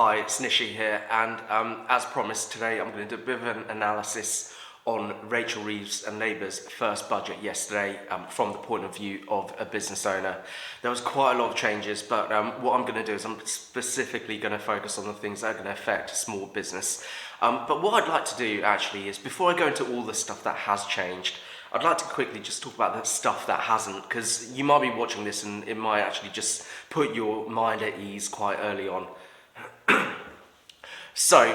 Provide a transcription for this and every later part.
Hi, it's Nishi here, and as promised today I'm going to do a bit of an analysis on Rachel Reeves and Labour's first budget yesterday from the point of view of a business owner. There was quite a lot of changes, but what I'm going to do is I'm specifically going to focus on the things that are going to affect small business. But what I'd like to do actually is, before I go into all the stuff that has changed, I'd like to quickly just talk about the stuff that hasn't, because you might be watching this and it might actually just put your mind at ease quite early on. So,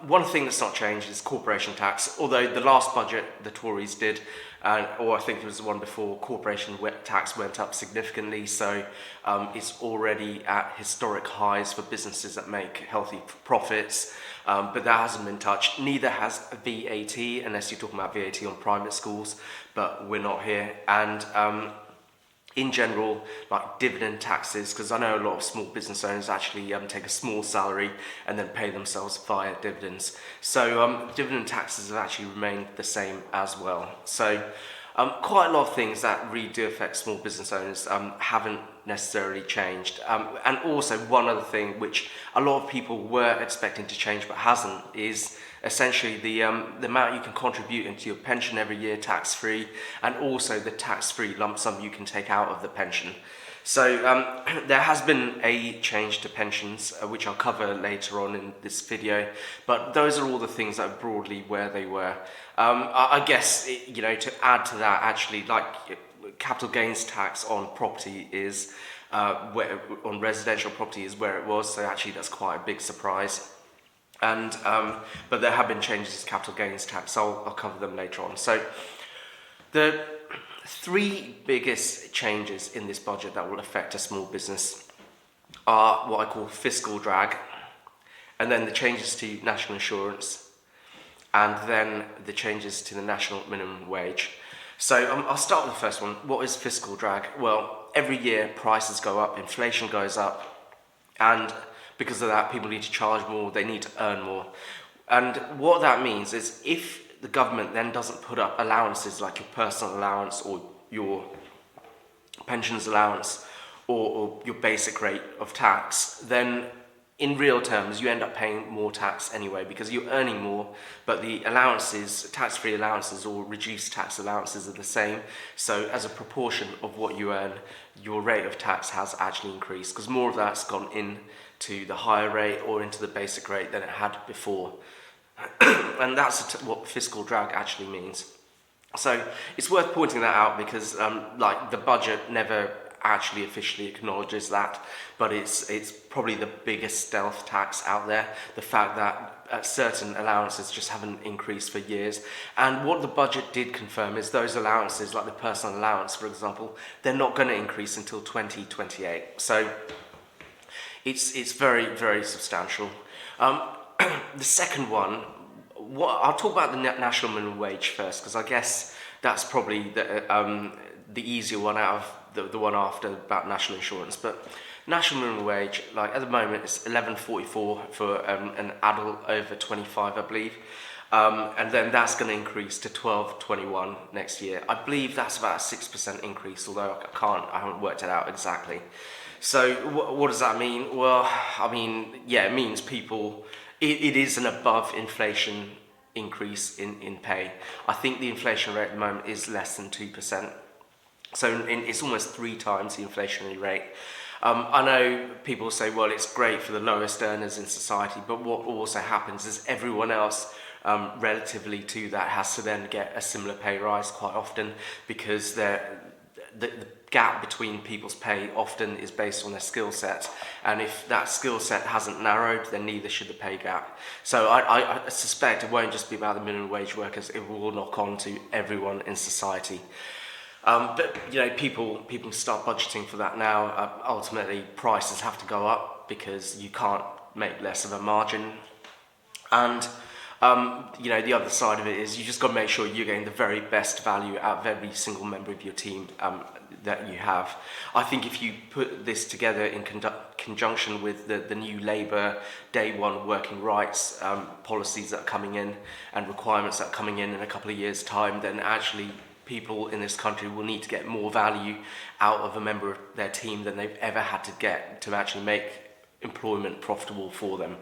one thing that's not changed is corporation tax, although the last budget the Tories did, or I think it was the one before, corporation tax went up significantly, so it's already at historic highs for businesses that make healthy profits, but that hasn't been touched. Neither has VAT, unless you're talking about VAT on private schools, but we're not here. And in general, like dividend taxes, because I know a lot of small business owners actually take a small salary and then pay themselves via dividends. So dividend taxes have actually remained the same as well. So quite a lot of things that really do affect small business owners haven't necessarily changed. And also one other thing which a lot of people were expecting to change but hasn't is essentially the amount you can contribute into your pension every year tax-free, and also the tax-free lump sum you can take out of the pension. So there has been a change to pensions, which I'll cover later on in this video, but those are all the things that are broadly where they were. I guess, to add to that, actually, like capital gains tax on property is, on residential property is where it was, so actually that's quite a big surprise. And but there have been changes to capital gains tax, so I'll cover them later on. So the three biggest changes in this budget that will affect a small business are what I call fiscal drag, and then the changes to national insurance, and then the changes to the national minimum wage. So I'll start with the first one. What is fiscal drag? Well, every year prices go up, inflation goes up, and because of that, people need to charge more, they need to earn more. And what that means is, if the government then doesn't put up allowances like your personal allowance or your pensions allowance or your basic rate of tax, then in real terms you end up paying more tax anyway, because you're earning more, but the allowances, tax-free allowances or reduced tax allowances, are the same. So as a proportion of what you earn, your rate of tax has actually increased, because more of that's gone in to the higher rate or into the basic rate than it had before. And that's what fiscal drag actually means. So it's worth pointing that out, because the budget never actually officially acknowledges that, but it's probably the biggest stealth tax out there, the fact that certain allowances just haven't increased for years. And what the budget did confirm is those allowances, like the personal allowance for example, they're not going to increase until 2028. So it's very, very substantial. The second one, I'll talk about the national minimum wage first, because I guess that's probably the easier one out of the one after, about national insurance. But national minimum wage, like at the moment, it's $11.44 for an adult over 25, I believe. And then that's going to increase to $12.21 next year. I believe that's about a 6% increase, although I haven't worked it out exactly. So what does that mean? Well, it means people, it is an above inflation increase in pay. I think the inflation rate at the moment is less than 2%. So it's almost 3 times the inflationary rate. I know people say, well, it's great for the lowest earners in society, but what also happens is everyone else relatively to that has to then get a similar pay rise quite often, because the gap between people's pay often is based on their skill set, and if that skill set hasn't narrowed, then neither should the pay gap. So I suspect it won't just be about the minimum wage workers, it will knock on to everyone in society. But people start budgeting for that now. Ultimately prices have to go up because you can't make less of a margin, and the other side of it is you just got to make sure you're getting the very best value out of every single member of your team that you have. I think if you put this together in conjunction with the new Labour Day One working rights policies that are coming in and requirements that are coming in a couple of years' time, then actually people in this country will need to get more value out of a member of their team than they've ever had to get to actually make employment profitable for them.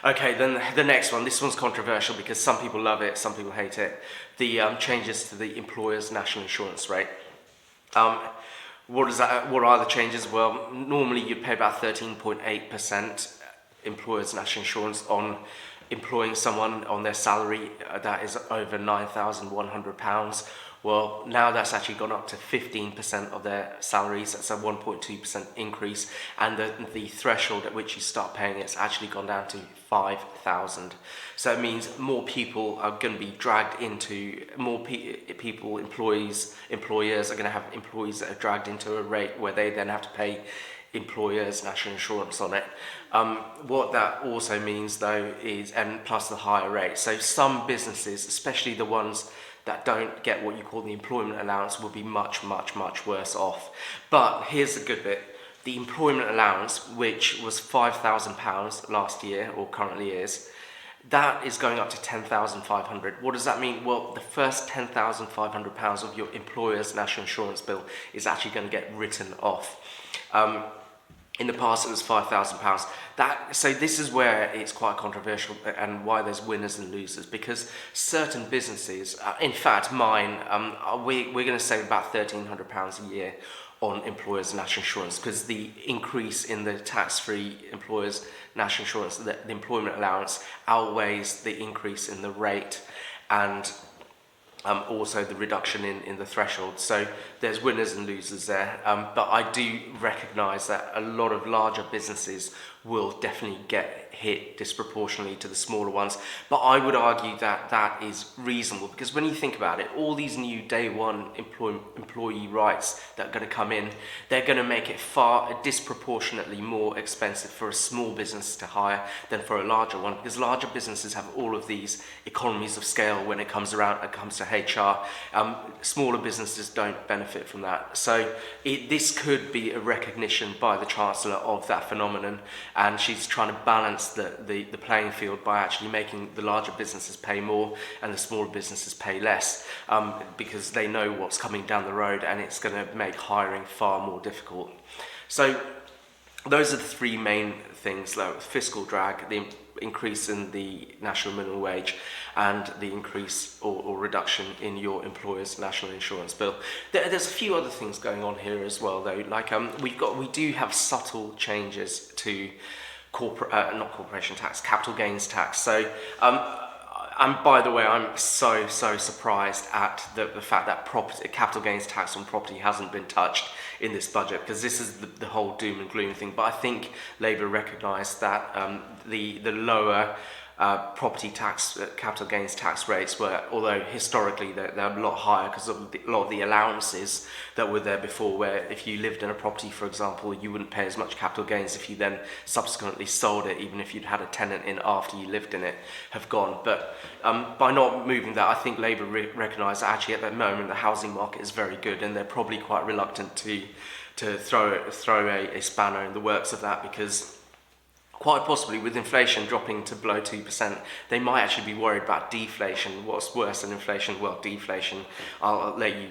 Okay, then the next one. This one's controversial because some people love it, some people hate it. The changes to the employer's national insurance rate. What are the changes? Well, normally you'd pay about 13.8% employer's national insurance on employing someone on their salary that is over £9,100. Well, now that's actually gone up to 15% of their salaries. That's a 1.2% increase, and the threshold at which you start paying it's actually gone down to 5,000. So it means more people are going to be dragged into employers are going to have employees that are dragged into a rate where they then have to pay employers' national insurance on it. What that also means though is, and plus the higher rate, so some businesses, especially the ones that don't get what you call the employment allowance, will be much worse off. But here's the good bit. The employment allowance, which was £5,000 last year, or currently is, that is going up to £10,500. What does that mean? Well, the first £10,500 of your employer's national insurance bill is actually going to get written off. In the past, it was £5,000. So this is where it's quite controversial and why there's winners and losers, because certain businesses, in fact mine, we're going to save about £1,300 a year on employers' national insurance, because the increase in the tax-free employers' national insurance, the employment allowance, outweighs the increase in the rate and also the reduction in the threshold. So there's winners and losers there, but I do recognise that a lot of larger businesses will definitely get hit disproportionately to the smaller ones. But I would argue that that is reasonable, because when you think about it, all these new day one employee rights that are going to come in, they're going to make it far disproportionately more expensive for a small business to hire than for a larger one, because larger businesses have all of these economies of scale when it comes to HR. Smaller businesses don't benefit from that. So this could be a recognition by the Chancellor of that phenomenon, and she's trying to balance the playing field by actually making the larger businesses pay more and the smaller businesses pay less, because they know what's coming down the road, and it's going to make hiring far more difficult. So those are the three main things: fiscal drag, the increase in the national minimum wage, and the increase or reduction in your employer's national insurance bill. There's a few other things going on here as well, though. Like we do have subtle changes to capital gains tax. So and by the way, I'm so surprised at the fact that capital gains tax on property hasn't been touched in this budget, because this is the whole doom and gloom thing. But I think Labour recognised that the lower property tax, capital gains tax rates were, although historically they're a lot higher because of a lot of the allowances that were there before, where if you lived in a property, for example, you wouldn't pay as much capital gains if you then subsequently sold it, even if you'd had a tenant in after you lived in it, have gone. But by not moving that, I think Labour recognised that actually at that moment the housing market is very good, and they're probably quite reluctant to throw a spanner in the works of that, because quite possibly with inflation dropping to below 2%, they might actually be worried about deflation. What's worse than inflation? Well, deflation. I'll let you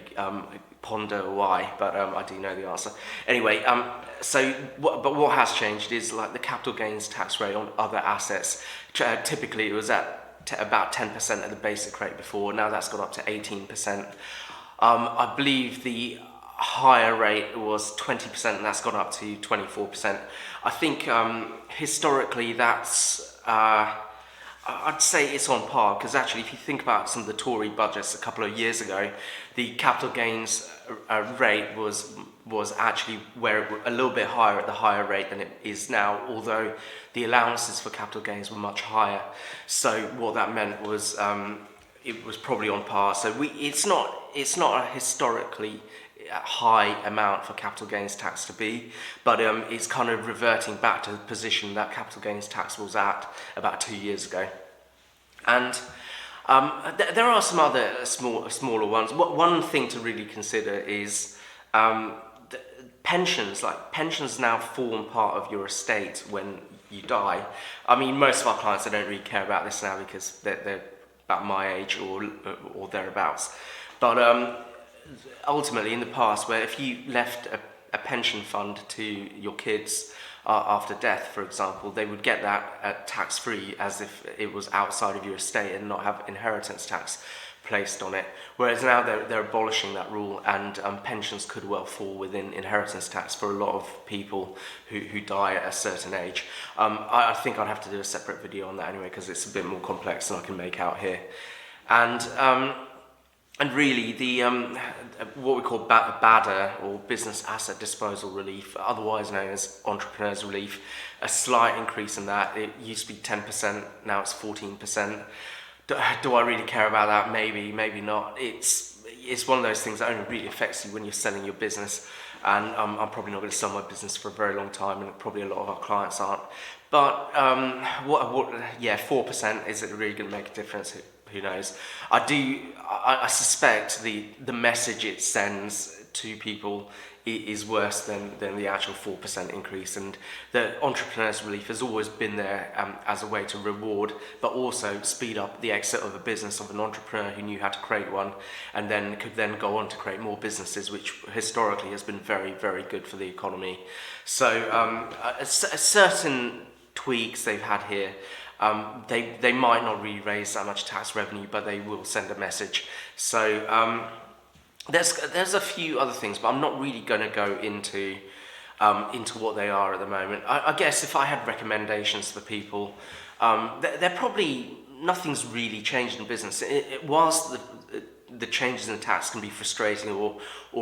ponder why, but I do know the answer. Anyway, but what has changed is like the capital gains tax rate on other assets. Typically it was at about 10% of the basic rate before. Now that's gone up to 18%. I believe the higher rate was 20%, and that's gone up to 24%. I think historically that's, I'd say it's on par, because actually if you think about some of the Tory budgets a couple of years ago, the capital gains rate was actually a little bit higher, at the higher rate than it is now, although the allowances for capital gains were much higher. So what that meant was it was probably on par. So it's not a historically high amount for capital gains tax to be, but it's kind of reverting back to the position that capital gains tax was at about 2 years ago. And there are some other smaller ones. One thing to really consider is pensions. Like, pensions now form part of your estate when you die. I mean, most of our clients, they don't really care about this now because they're about my age or thereabouts. But ultimately, in the past, where if you left a pension fund to your kids after death, for example, they would get that tax-free as if it was outside of your estate and not have inheritance tax placed on it. Whereas now they're abolishing that rule, and pensions could well fall within inheritance tax for a lot of people who die at a certain age. I think I'd have to do a separate video on that anyway, because it's a bit more complex than I can make out here. And really, the what we call BADA, or Business Asset Disposal Relief, otherwise known as Entrepreneurs Relief, a slight increase in that. It used to be 10%, now it's 14%. Do I really care about that? Maybe, maybe not. It's one of those things that only really affects you when you're selling your business, and I'm probably not going to sell my business for a very long time, and probably a lot of our clients aren't. But 4%, is it really going to make a difference? Who knows? I suspect the message it sends to people is worse than the actual 4% increase. And the Entrepreneurs Relief has always been there as a way to reward, but also speed up the exit of a business of an entrepreneur who knew how to create one, and then could then go on to create more businesses, which historically has been very, very good for the economy. So certain tweaks they've had here, they might not really raise that much tax revenue, but they will send a message. So there's a few other things, but I'm not really going to go into what they are at the moment. I guess if I had recommendations for people, they're probably, nothing's really changed in business. Whilst the changes in the tax can be frustrating or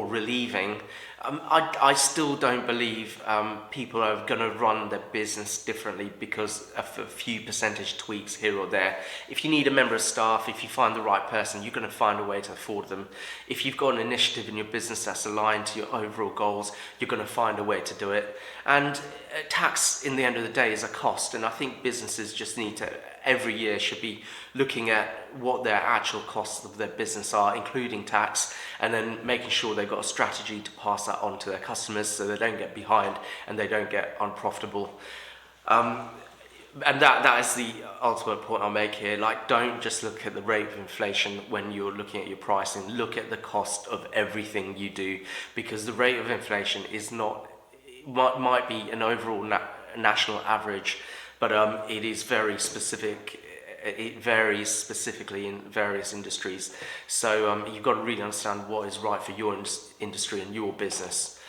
relieving, I still don't believe people are going to run their business differently because of a few percentage tweaks here or there. If you need a member of staff, if you find the right person, you're going to find a way to afford them. If you've got an initiative in your business that's aligned to your overall goals, you're going to find a way to do it. And tax, in the end of the day, is a cost, and I think businesses just need to, every year, should be looking at what their actual costs of their business are, including tax, and then making sure they've got a strategy to pass that on to their customers so they don't get behind and they don't get unprofitable. And that is the ultimate point I'll make here. Like, don't just look at the rate of inflation when you're looking at your pricing. Look at the cost of everything you do, because the rate of inflation is not, might be an overall national average, but it is very specific. It varies specifically in various industries. So you've got to really understand what is right for your industry and your business.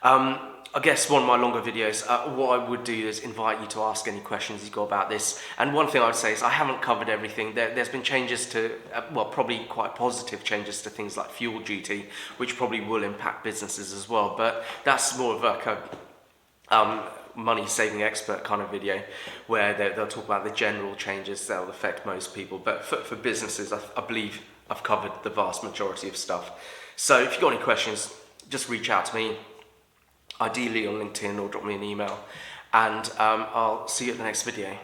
I guess one of my longer videos, what I would do is invite you to ask any questions you've got about this. And one thing I would say is I haven't covered everything. There's been changes to, probably quite positive changes to things like fuel duty, which probably will impact businesses as well. But that's more of like a money saving expert kind of video, where they'll talk about the general changes that will affect most people. But for businesses, I believe I've covered the vast majority of stuff. So if you've got any questions, just reach out to me, ideally on LinkedIn, or drop me an email, and I'll see you at the next video.